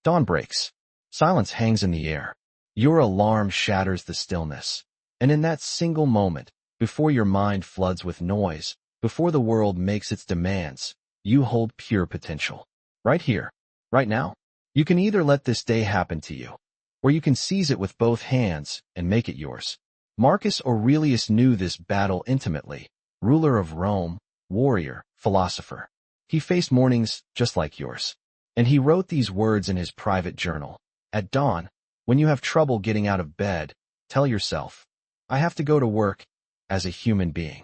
Dawn breaks. Silence hangs in the air. Your alarm shatters the stillness. And in that single moment, before your mind floods with noise, before the world makes its demands, you hold pure potential. Right here, right now. You can either let this day happen to you, or you can seize it with both hands and make it yours. Marcus Aurelius knew this battle intimately. Ruler of Rome, warrior, philosopher. He faced mornings just like yours. And he wrote these words in his private journal. At dawn, when you have trouble getting out of bed, tell yourself, I have to go to work as a human being.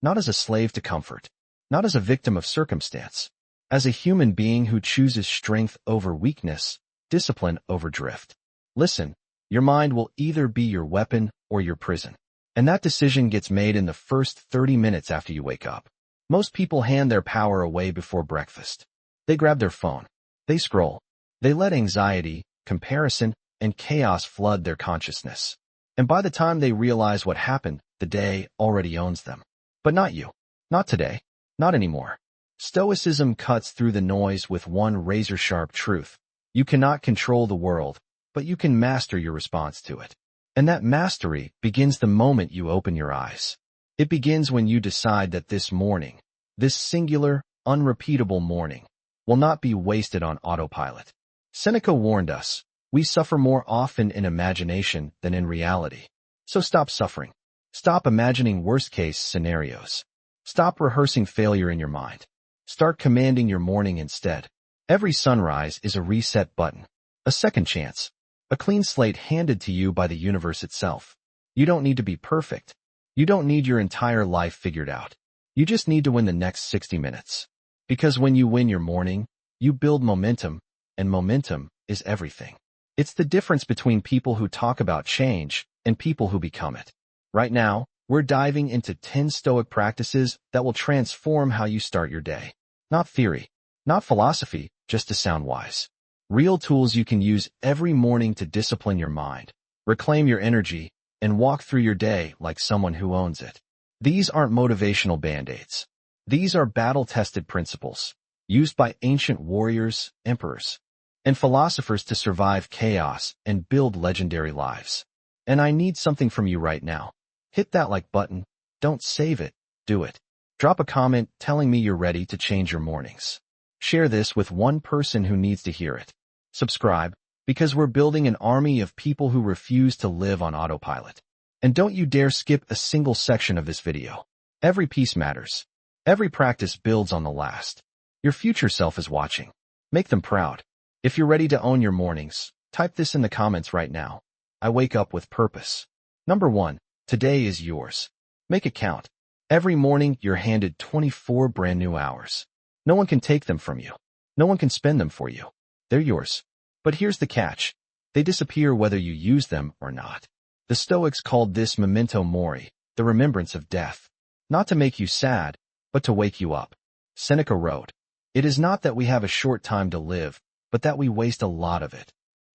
Not as a slave to comfort. Not as a victim of circumstance. As a human being who chooses strength over weakness, discipline over drift. Listen, your mind will either be your weapon or your prison. And that decision gets made in the first 30 minutes after you wake up. Most people hand their power away before breakfast. They grab their phone. They scroll. They let anxiety, comparison, and chaos flood their consciousness. And by the time they realize what happened, the day already owns them. But not you. Not today. Not anymore. Stoicism cuts through the noise with one razor-sharp truth. You cannot control the world, but you can master your response to it. And that mastery begins the moment you open your eyes. It begins when you decide that this morning, this singular, unrepeatable morning, will not be wasted on autopilot. Seneca warned us, we suffer more often in imagination than in reality. So stop suffering. Stop imagining worst-case scenarios. Stop rehearsing failure in your mind. Start commanding your morning instead. Every sunrise is a reset button, a second chance, a clean slate handed to you by the universe itself. You don't need to be perfect. You don't need your entire life figured out. You just need to win the next 60 minutes. Because when you win your morning, you build momentum, and momentum is everything. It's the difference between people who talk about change and people who become it. Right now, we're diving into 10 Stoic practices that will transform how you start your day. Not theory, not philosophy, just to sound wise. Real tools you can use every morning to discipline your mind, reclaim your energy, and walk through your day like someone who owns it. These aren't motivational band-aids. These are battle-tested principles, used by ancient warriors, emperors, and philosophers to survive chaos and build legendary lives. And I need something from you right now. Hit that like button. Don't save it. Do it. Drop a comment telling me you're ready to change your mornings. Share this with one person who needs to hear it. Subscribe, because we're building an army of people who refuse to live on autopilot. And don't you dare skip a single section of this video. Every piece matters. Every practice builds on the last. Your future self is watching. Make them proud. If you're ready to own your mornings, type this in the comments right now. I wake up with purpose. Number 1. Today is yours. Make it count. Every morning, you're handed 24 brand new hours. No one can take them from you. No one can spend them for you. They're yours. But here's the catch. They disappear whether you use them or not. The Stoics called this memento mori, the remembrance of death. Not to make you sad, but to wake you up. Seneca wrote, "It is not that we have a short time to live, but that we waste a lot of it."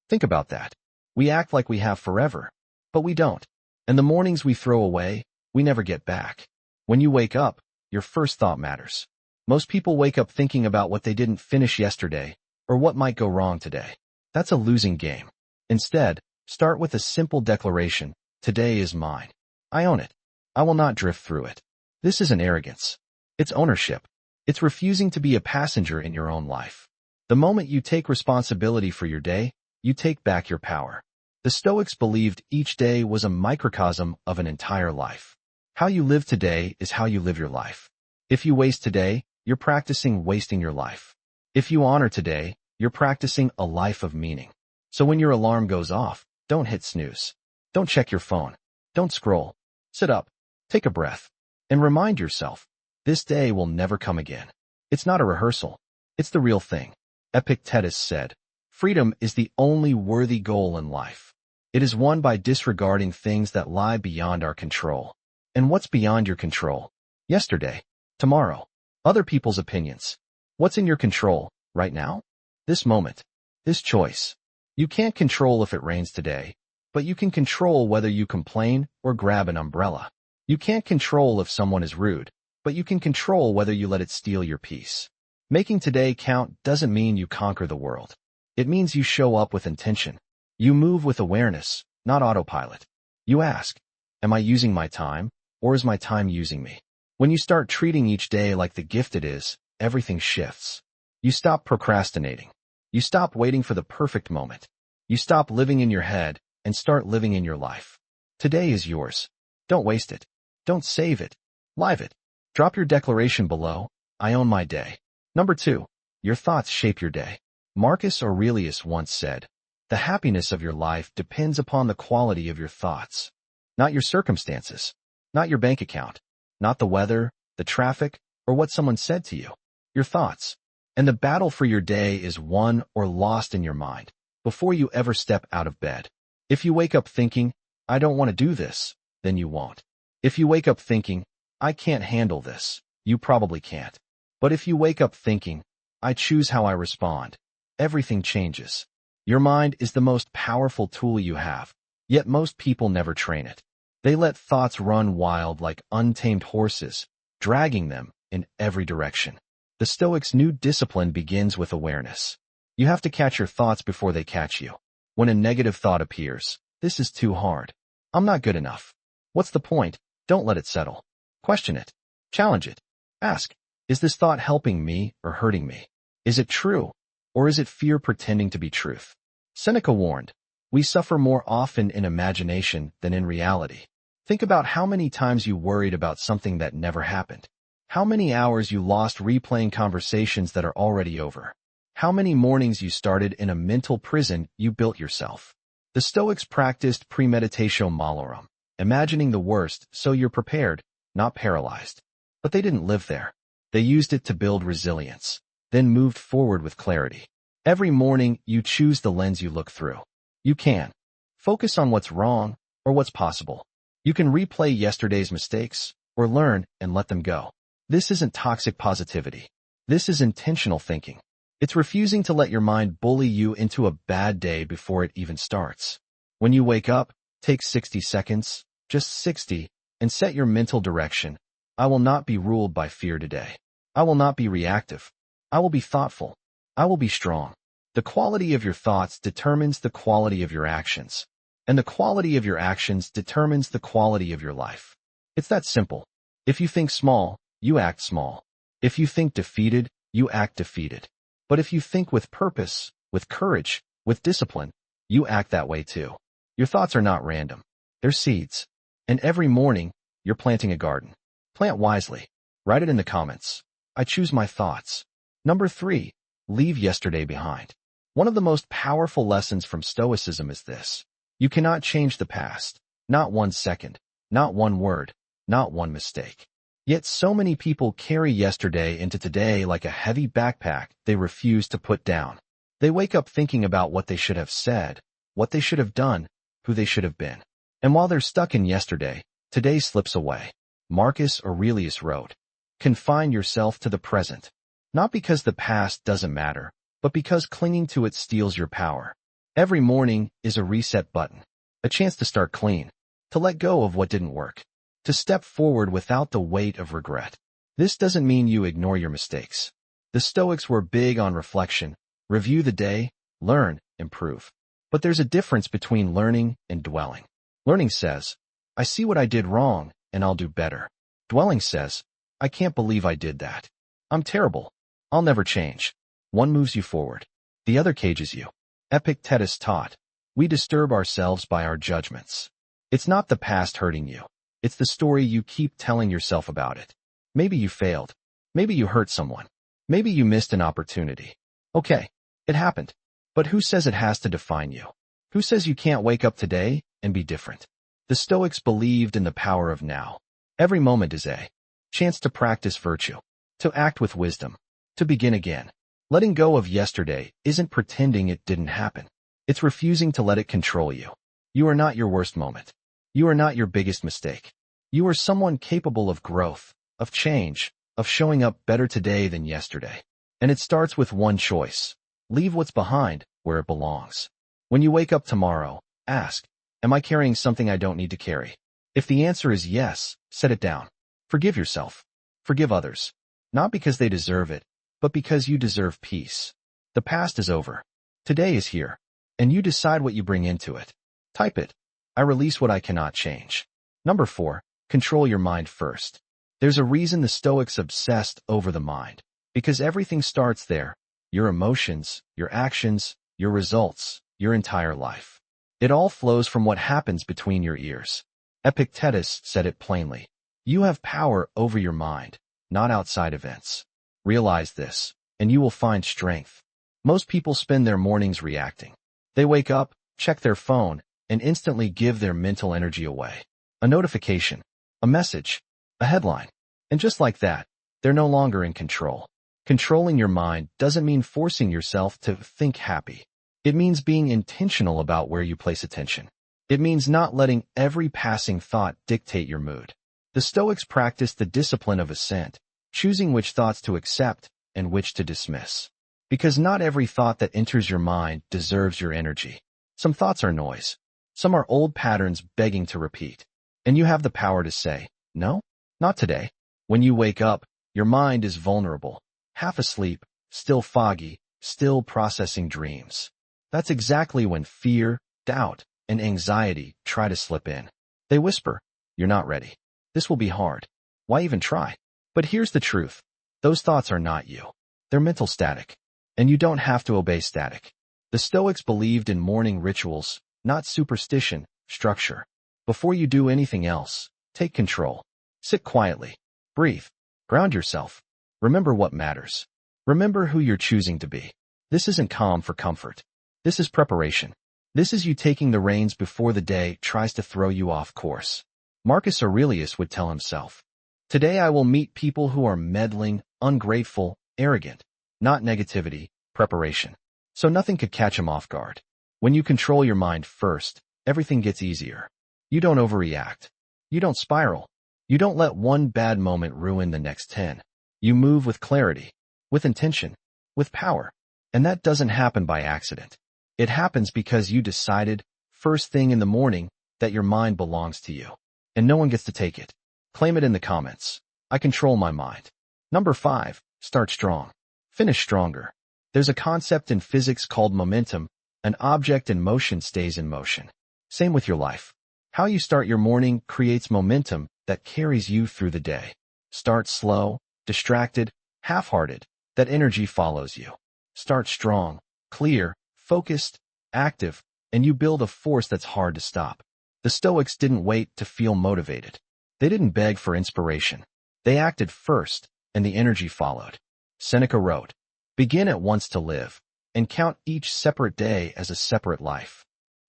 Think about that. We act like we have forever, but we don't. And the mornings we throw away, we never get back. When you wake up, your first thought matters. Most people wake up thinking about what they didn't finish yesterday, or what might go wrong today. That's a losing game. Instead, start with a simple declaration. Today is mine. I own it. I will not drift through it. This isn't arrogance. It's ownership. It's refusing to be a passenger in your own life. The moment you take responsibility for your day, you take back your power. The Stoics believed each day was a microcosm of an entire life. How you live today is how you live your life. If you waste today, you're practicing wasting your life. If you honor today, you're practicing a life of meaning. So when your alarm goes off, don't hit snooze. Don't check your phone. Don't scroll. Sit up, take a breath, and remind yourself, this day will never come again. It's not a rehearsal. It's the real thing. Epictetus said, freedom is the only worthy goal in life. It is won by disregarding things that lie beyond our control. And what's beyond your control? Yesterday, tomorrow, other people's opinions. What's in your control right now? This moment, this choice. You can't control if it rains today, but you can control whether you complain or grab an umbrella. You can't control if someone is rude, but you can control whether you let it steal your peace. Making today count doesn't mean you conquer the world. It means you show up with intention. You move with awareness, not autopilot. You ask, am I using my time, or is my time using me? When you start treating each day like the gift it is, everything shifts. You stop procrastinating. You stop waiting for the perfect moment. You stop living in your head and start living in your life. Today is yours. Don't waste it. Don't save it. Live it. Drop your declaration below. I own my day. Number 2. Your thoughts shape your day. Marcus Aurelius once said, the happiness of your life depends upon the quality of your thoughts, not your circumstances, not your bank account, not the weather, the traffic, or what someone said to you. Your thoughts. And the battle for your day is won or lost in your mind before you ever step out of bed. If you wake up thinking, I don't want to do this, then you won't. If you wake up thinking, I can't handle this, you probably can't. But if you wake up thinking, I choose how I respond, everything changes. Your mind is the most powerful tool you have, yet most people never train it. They let thoughts run wild like untamed horses, dragging them in every direction. The Stoics' new discipline begins with awareness. You have to catch your thoughts before they catch you. When a negative thought appears, this is too hard. I'm not good enough. What's the point? Don't let it settle. Question it. Challenge it. Ask, is this thought helping me or hurting me? Is it true? Or is it fear pretending to be truth? Seneca warned, we suffer more often in imagination than in reality. Think about how many times you worried about something that never happened. How many hours you lost replaying conversations that are already over. How many mornings you started in a mental prison you built yourself. The Stoics practiced premeditatio malorum, imagining the worst so you're prepared, not paralyzed. But they didn't live there. They used it to build resilience, then moved forward with clarity. Every morning, you choose the lens you look through. You can focus on what's wrong or what's possible. You can replay yesterday's mistakes or learn and let them go. This isn't toxic positivity. This is intentional thinking. It's refusing to let your mind bully you into a bad day before it even starts. When you wake up, take 60 seconds, just 60, and set your mental direction. I will not be ruled by fear today. I will not be reactive. I will be thoughtful. I will be strong. The quality of your thoughts determines the quality of your actions, and the quality of your actions determines the quality of your life. It's that simple. If you think small, you act small. If you think defeated, you act defeated. But if you think with purpose, with courage, with discipline, you act that way too. Your thoughts are not random. They're seeds. And every morning, you're planting a garden. Plant wisely. Write it in the comments. I choose my thoughts. Number 3. Leave yesterday behind. One of the most powerful lessons from Stoicism is this. You cannot change the past. Not 1 second. Not 1 word. Not 1 mistake. Yet so many people carry yesterday into today like a heavy backpack they refuse to put down. They wake up thinking about what they should have said, what they should have done, who they should have been. And while they're stuck in yesterday, today slips away. Marcus Aurelius wrote, confine yourself to the present. Not because the past doesn't matter, but because clinging to it steals your power. Every morning is a reset button, a chance to start clean, to let go of what didn't work, to step forward without the weight of regret. This doesn't mean you ignore your mistakes. The Stoics were big on reflection, review the day, learn, improve. But there's a difference between learning and dwelling. Learning says, I see what I did wrong, and I'll do better. Dwelling says, I can't believe I did that. I'm terrible. I'll never change. One moves you forward. The other cages you. Epictetus taught, we disturb ourselves by our judgments. It's not the past hurting you. It's the story you keep telling yourself about it. Maybe you failed. Maybe you hurt someone. Maybe you missed an opportunity. Okay, it happened. But who says it has to define you? Who says you can't wake up today and be different? The Stoics believed in the power of now. Every moment is a chance to practice virtue, to act with wisdom, to begin again. Letting go of yesterday isn't pretending it didn't happen. It's refusing to let it control you. You are not your worst moment. You are not your biggest mistake. You are someone capable of growth, of change, of showing up better today than yesterday. And it starts with one choice. Leave what's behind where it belongs. When you wake up tomorrow, ask, am I carrying something I don't need to carry? If the answer is yes, set it down. Forgive yourself. Forgive others. Not because they deserve it, but because you deserve peace. The past is over. Today is here, and you decide what you bring into it. Type it. I release what I cannot change. Number 4. Control your mind first. There's a reason the Stoics obsessed over the mind, because everything starts there. Your emotions, your actions, your results, your entire life. It all flows from what happens between your ears. Epictetus said it plainly. You have power over your mind, not outside events. Realize this, and you will find strength. Most people spend their mornings reacting. They wake up, check their phone, and instantly give their mental energy away. A notification, a message, a headline. And just like that, they're no longer in control. Controlling your mind doesn't mean forcing yourself to think happy. It means being intentional about where you place attention. It means not letting every passing thought dictate your mood. The Stoics practiced the discipline of assent, choosing which thoughts to accept and which to dismiss. Because not every thought that enters your mind deserves your energy. Some thoughts are noise. Some are old patterns begging to repeat. And you have the power to say, no, not today. When you wake up, your mind is vulnerable, half asleep, still foggy, still processing dreams. That's exactly when fear, doubt, and anxiety try to slip in. They whisper, you're not ready. This will be hard. Why even try? But here's the truth. Those thoughts are not you. They're mental static. And you don't have to obey static. The Stoics believed in morning rituals, not superstition, structure. Before you do anything else, take control. Sit quietly. Breathe. Ground yourself. Remember what matters. Remember who you're choosing to be. This isn't calm for comfort. This is preparation. This is you taking the reins before the day tries to throw you off course. Marcus Aurelius would tell himself, today I will meet people who are meddling, ungrateful, arrogant. Not negativity, preparation. So nothing could catch him off guard. When you control your mind first, everything gets easier. You don't overreact. You don't spiral. You don't let one bad moment ruin the next 10. You move with clarity, with intention, with power. And that doesn't happen by accident. It happens because you decided, first thing in the morning, that your mind belongs to you. And no one gets to take it. Claim it in the comments. I control my mind. Number 5. Start strong. Finish stronger. There's a concept in physics called momentum. An object in motion stays in motion. Same with your life. How you start your morning creates momentum that carries you through the day. Start slow, distracted, half-hearted. That energy follows you. Start strong, clear, focused, active, and you build a force that's hard to stop. The Stoics didn't wait to feel motivated. They didn't beg for inspiration. They acted first, and the energy followed. Seneca wrote, begin at once to live, and count each separate day as a separate life.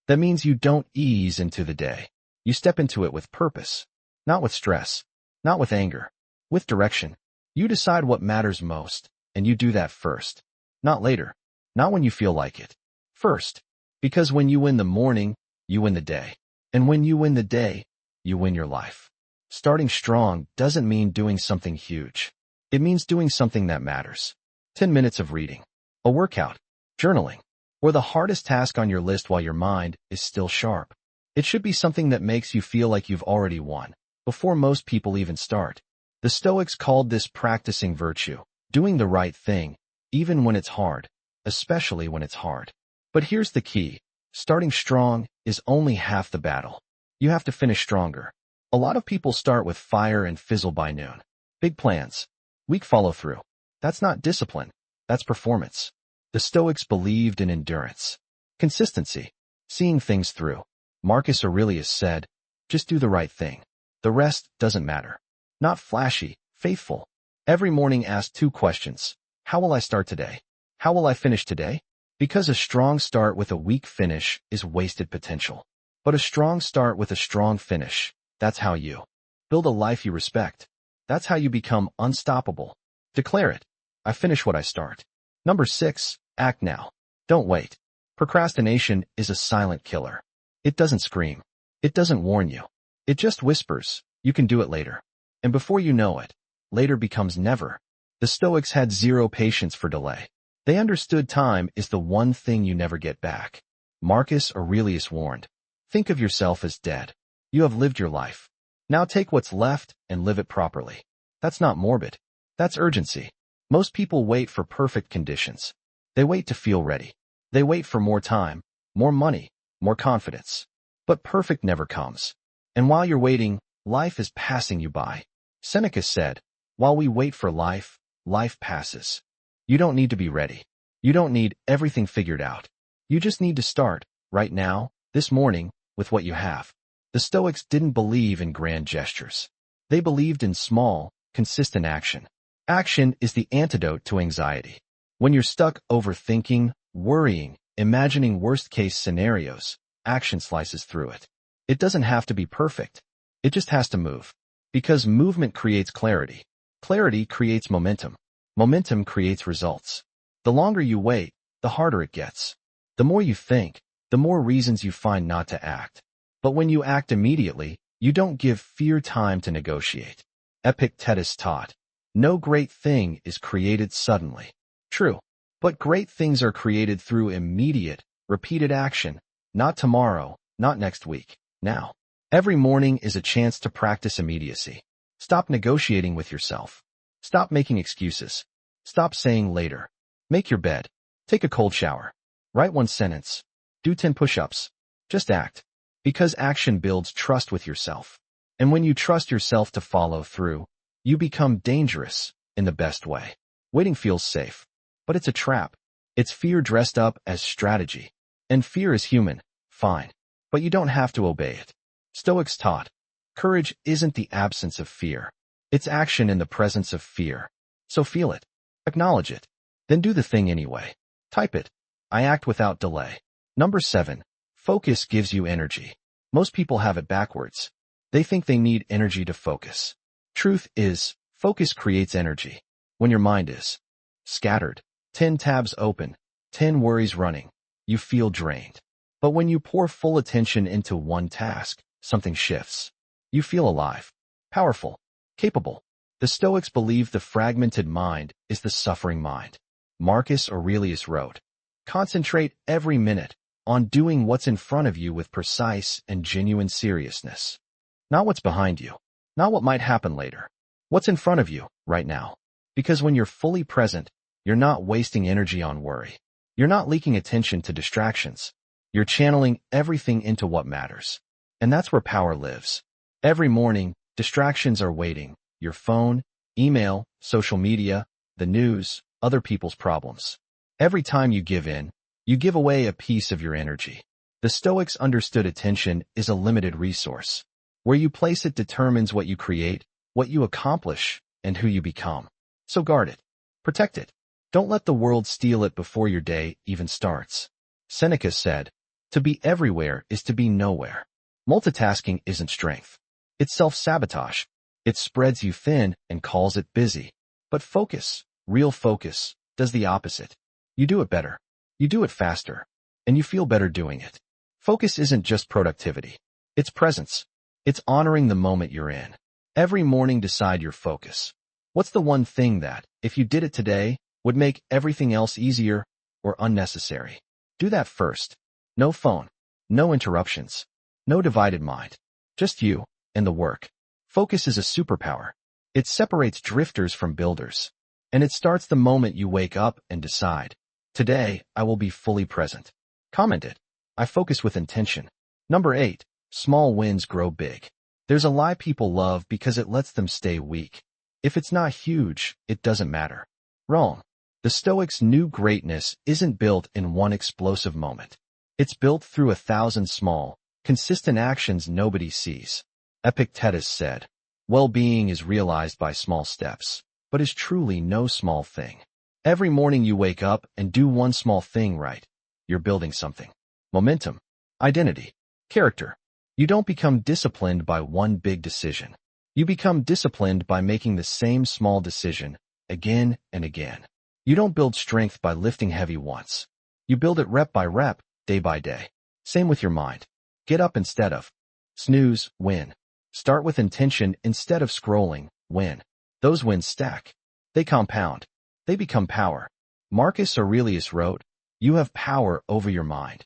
That means you don't ease into the day. You step into it with purpose, not with stress, not with anger, with direction. You decide what matters most, and you do that first, not later, not when you feel like it. First, because when you win the morning, you win the day. And when you win the day, you win your life. Starting strong doesn't mean doing something huge. It means doing something that matters. 10 minutes of reading, a workout, journaling, or the hardest task on your list while your mind is still sharp. It should be something that makes you feel like you've already won, before most people even start. The Stoics called this practicing virtue, doing the right thing, even when it's hard, especially when it's hard. But here's the key. Starting strong is only half the battle. You have to finish stronger. A lot of people start with fire and fizzle by noon. Big plans, weak follow-through. That's not discipline. That's performance. The Stoics believed in endurance, consistency, seeing things through. Marcus Aurelius said, just do the right thing. The rest doesn't matter. Not flashy, faithful. Every morning ask 2 questions. How will I start today? How will I finish today? Because a strong start with a weak finish is wasted potential. But a strong start with a strong finish, that's how you build a life you respect. That's how you become unstoppable. Declare it. I finish what I start. Number 6, act now. Don't wait. Procrastination is a silent killer. It doesn't scream. It doesn't warn you. It just whispers, you can do it later. And before you know it, later becomes never. The Stoics had zero patience for delay. They understood time is the one thing you never get back. Marcus Aurelius warned, think of yourself as dead. You have lived your life. Now take what's left and live it properly. That's not morbid. That's urgency. Most people wait for perfect conditions. They wait to feel ready. They wait for more time, more money, more confidence. But perfect never comes. And while you're waiting, life is passing you by. Seneca said, while we wait for life, life passes. You don't need to be ready. You don't need everything figured out. You just need to start, right now, this morning, with what you have. The Stoics didn't believe in grand gestures. They believed in small, consistent action. Action is the antidote to anxiety. When you're stuck overthinking, worrying, imagining worst-case scenarios, action slices through it. It doesn't have to be perfect. It just has to move. Because movement creates clarity. Clarity creates momentum. Momentum creates results. The longer you wait, the harder it gets. The more you think, the more reasons you find not to act. But when you act immediately, you don't give fear time to negotiate. Epictetus taught, no great thing is created suddenly. True. But great things are created through immediate, repeated action, not tomorrow, not next week, now. Every morning is a chance to practice immediacy. Stop negotiating with yourself. Stop making excuses. Stop saying later. Make your bed. Take a cold shower. Write one sentence. Do 10 push-ups. Just act. Because action builds trust with yourself. And when you trust yourself to follow through, you become dangerous in the best way. Waiting feels safe. But it's a trap. It's fear dressed up as strategy. And fear is human, fine. But you don't have to obey it. Stoics taught, courage isn't the absence of fear. It's action in the presence of fear. So feel it. Acknowledge it. Then do the thing anyway. Type it. I act without delay. Number 7. Focus gives you energy. Most people have it backwards. They think they need energy to focus. Truth is, focus creates energy. When your mind is scattered, 10 tabs open, 10 worries running, you feel drained. But when you pour full attention into one task, something shifts. You feel alive, powerful, capable. The Stoics believe the fragmented mind is the suffering mind. Marcus Aurelius wrote, concentrate every minute on doing what's in front of you with precise and genuine seriousness. Not what's behind you, not what might happen later. What's in front of you, right now. Because when you're fully present, you're not wasting energy on worry. You're not leaking attention to distractions. You're channeling everything into what matters. And that's where power lives. Every morning, distractions are waiting. Your phone, email, social media, the news, other people's problems. Every time you give in, you give away a piece of your energy. The Stoics understood attention is a limited resource. Where you place it determines what you create, what you accomplish, and who you become. So guard it. Protect it. Don't let the world steal it before your day even starts. Seneca said, to be everywhere is to be nowhere. Multitasking isn't strength. It's self-sabotage. It spreads you thin and calls it busy. But focus, real focus, does the opposite. You do it better. You do it faster. And you feel better doing it. Focus isn't just productivity. It's presence. It's honoring the moment you're in. Every morning decide your focus. What's the one thing that, if you did it today, would make everything else easier or unnecessary? Do that first. No phone. No interruptions. No divided mind. Just you and the work. Focus is a superpower. It separates drifters from builders. And it starts the moment you wake up and decide, today, I will be fully present. Comment it. I focus with intention. Number 8. Small wins grow big. There's a lie people love because it lets them stay weak. If it's not huge, it doesn't matter. Wrong. The Stoics knew greatness isn't built in one explosive moment. It's built through 1,000 small, consistent actions nobody sees. Epictetus said, well-being is realized by small steps, but is truly no small thing. Every morning you wake up and do one small thing right. You're building something. Momentum, identity, character. You don't become disciplined by one big decision. You become disciplined by making the same small decision again and again. You don't build strength by lifting heavy once. You build it rep by rep, day by day. Same with your mind. Get up instead of snooze, win. Start with intention instead of scrolling, win. Those wins stack. They compound. They become power. Marcus Aurelius wrote, you have power over your mind.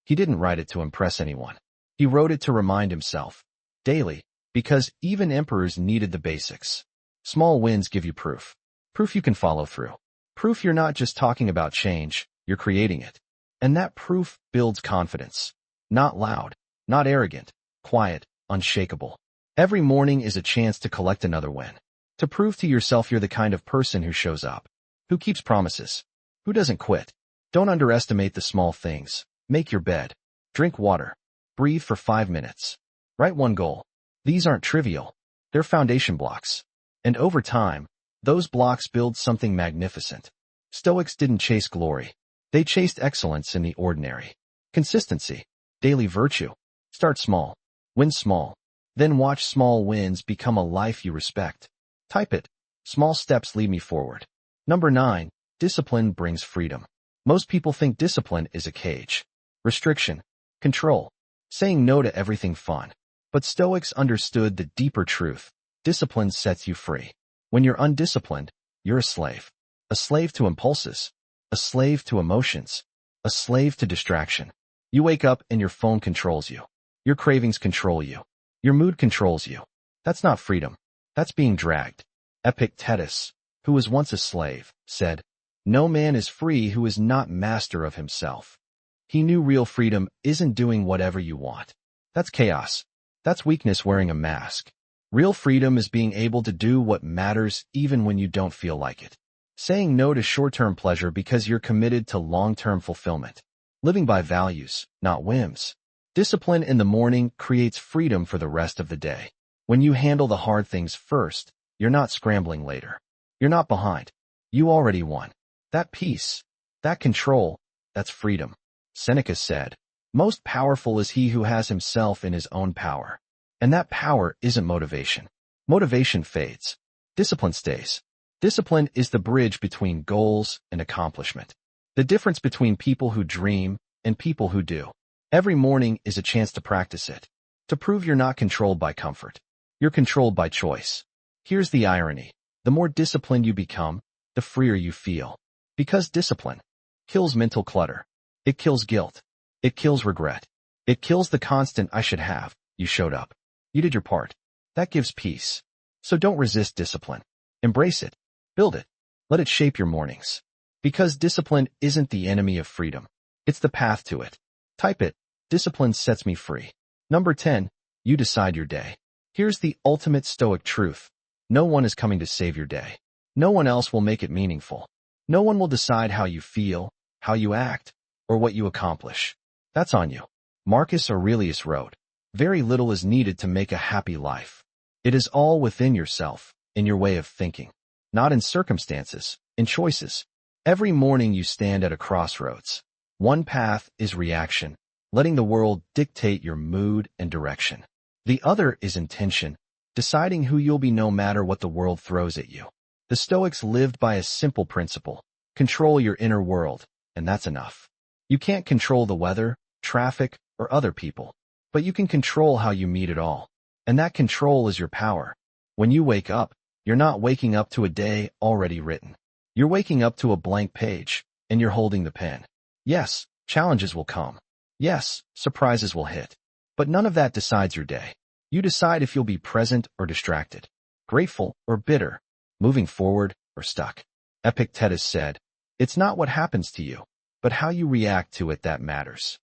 He didn't write it to impress anyone. He wrote it to remind himself, daily, because even emperors needed the basics. Small wins give you proof. Proof you can follow through. Proof you're not just talking about change, you're creating it. And that proof builds confidence. Not loud, not arrogant, quiet, unshakable. Every morning is a chance to collect another win. To prove to yourself you're the kind of person who shows up, who keeps promises, who doesn't quit. Don't underestimate the small things. Make your bed. Drink water. Breathe for 5 minutes. Write one goal. These aren't trivial. They're foundation blocks. And over time, those blocks build something magnificent. Stoics didn't chase glory. They chased excellence in the ordinary. Consistency. Daily virtue. Start small. Win small. Then watch small wins become a life you respect. Type it. Small steps lead me forward. Number 9. Discipline brings freedom. Most people think discipline is a cage. Restriction. Control. Saying no to everything fun. But Stoics understood the deeper truth. Discipline sets you free. When you're undisciplined, you're a slave. A slave to impulses. A slave to emotions. A slave to distraction. You wake up and your phone controls you. Your cravings control you. Your mood controls you. That's not freedom. That's being dragged. Epictetus, who was once a slave, said, "No man is free who is not master of himself." He knew real freedom isn't doing whatever you want. That's chaos. That's weakness wearing a mask. Real freedom is being able to do what matters even when you don't feel like it. Saying no to short-term pleasure because you're committed to long-term fulfillment. Living by values, not whims. Discipline in the morning creates freedom for the rest of the day. When you handle the hard things first, you're not scrambling later. You're not behind. You already won. That peace, that control, that's freedom. Seneca said, "Most powerful is he who has himself in his own power." And that power isn't motivation. Motivation fades. Discipline stays. Discipline is the bridge between goals and accomplishment. The difference between people who dream and people who do. Every morning is a chance to practice it. To prove you're not controlled by comfort. You're controlled by choice. Here's the irony. The more disciplined you become, the freer you feel. Because discipline kills mental clutter. It kills guilt. It kills regret. It kills the constant "I should have." You showed up. You did your part. That gives peace. So don't resist discipline. Embrace it. Build it. Let it shape your mornings. Because discipline isn't the enemy of freedom. It's the path to it. Type it. Discipline sets me free. Number 10. You decide your day. Here's the ultimate Stoic truth. No one is coming to save your day. No one else will make it meaningful. No one will decide how you feel, how you act, or what you accomplish. That's on you. Marcus Aurelius wrote, "Very little is needed to make a happy life. It is all within yourself, in your way of thinking. Not in circumstances, in choices." Every morning you stand at a crossroads. One path is reaction, letting the world dictate your mood and direction. The other is intention, deciding who you'll be no matter what the world throws at you. The Stoics lived by a simple principle. Control your inner world, and that's enough. You can't control the weather, traffic, or other people, but you can control how you meet it all. And that control is your power. When you wake up, you're not waking up to a day already written. You're waking up to a blank page, and you're holding the pen. Yes, challenges will come. Yes, surprises will hit. But none of that decides your day. You decide if you'll be present or distracted, grateful or bitter, moving forward or stuck. Epictetus said, "It's not what happens to you, but how you react to it that matters."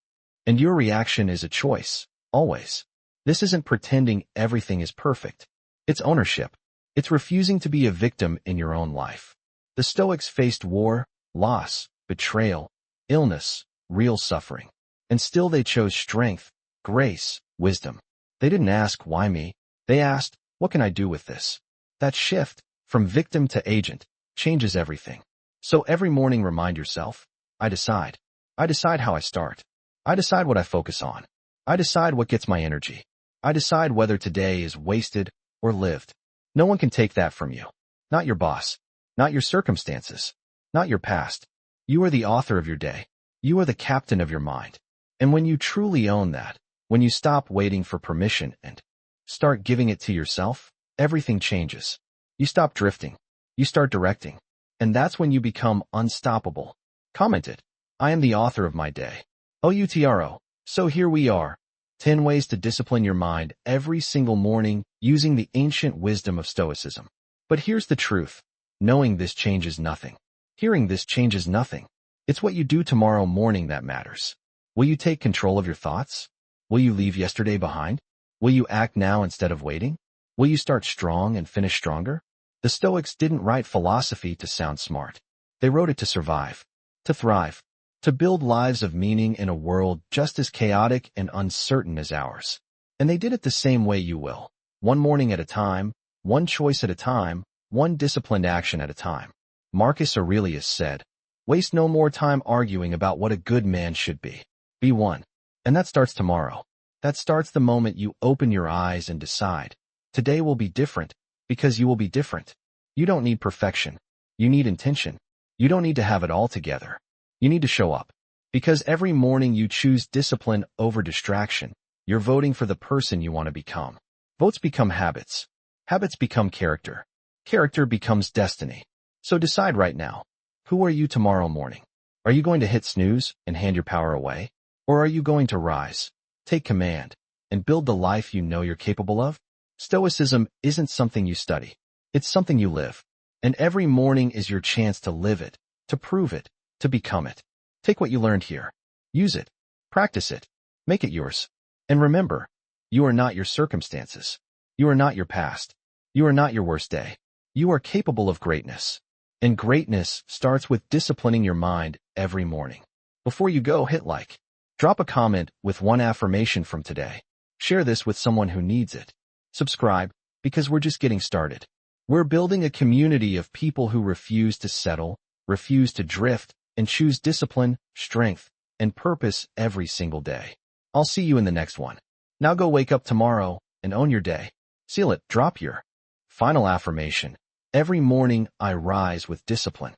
And your reaction is a choice, always. This isn't pretending everything is perfect. It's ownership. It's refusing to be a victim in your own life. The Stoics faced war, loss, betrayal, illness, real suffering. And still they chose strength, grace, wisdom. They didn't ask, "Why me?" They asked, "What can I do with this?" That shift, from victim to agent, changes everything. So every morning remind yourself, I decide. I decide how I start. I decide what I focus on. I decide what gets my energy. I decide whether today is wasted or lived. No one can take that from you. Not your boss. Not your circumstances. Not your past. You are the author of your day. You are the captain of your mind. And when you truly own that, when you stop waiting for permission and start giving it to yourself, everything changes. You stop drifting. You start directing. And that's when you become unstoppable. Comment it. I am the author of my day. OUTRO. So here we are. 10 ways to discipline your mind every single morning using the ancient wisdom of Stoicism. But here's the truth. Knowing this changes nothing. Hearing this changes nothing. It's what you do tomorrow morning that matters. Will you take control of your thoughts? Will you leave yesterday behind? Will you act now instead of waiting? Will you start strong and finish stronger? The Stoics didn't write philosophy to sound smart. They wrote it to survive, to thrive, to build lives of meaning in a world just as chaotic and uncertain as ours. And they did it the same way you will. One morning at a time, one choice at a time, one disciplined action at a time. Marcus Aurelius said, "Waste no more time arguing about what a good man should be. Be one." And that starts tomorrow. That starts the moment you open your eyes and decide, today will be different, because you will be different. You don't need perfection. You need intention. You don't need to have it all together. You need to show up. Because every morning you choose discipline over distraction, you're voting for the person you want to become. Votes become habits. Habits become character. Character becomes destiny. So decide right now. Who are you tomorrow morning? Are you going to hit snooze and hand your power away? Or are you going to rise, take command, and build the life you know you're capable of? Stoicism isn't something you study. It's something you live. And every morning is your chance to live it, to prove it, to become it. Take what you learned here. Use it. Practice it. Make it yours. And remember, you are not your circumstances. You are not your past. You are not your worst day. You are capable of greatness. And greatness starts with disciplining your mind every morning. Before you go, hit like. Drop a comment with one affirmation from today. Share this with someone who needs it. Subscribe, because we're just getting started. We're building a community of people who refuse to settle, refuse to drift, and choose discipline, strength, and purpose every single day. I'll see you in the next one. Now go wake up tomorrow and own your day. Seal it. Drop your final affirmation. Every morning I rise with discipline.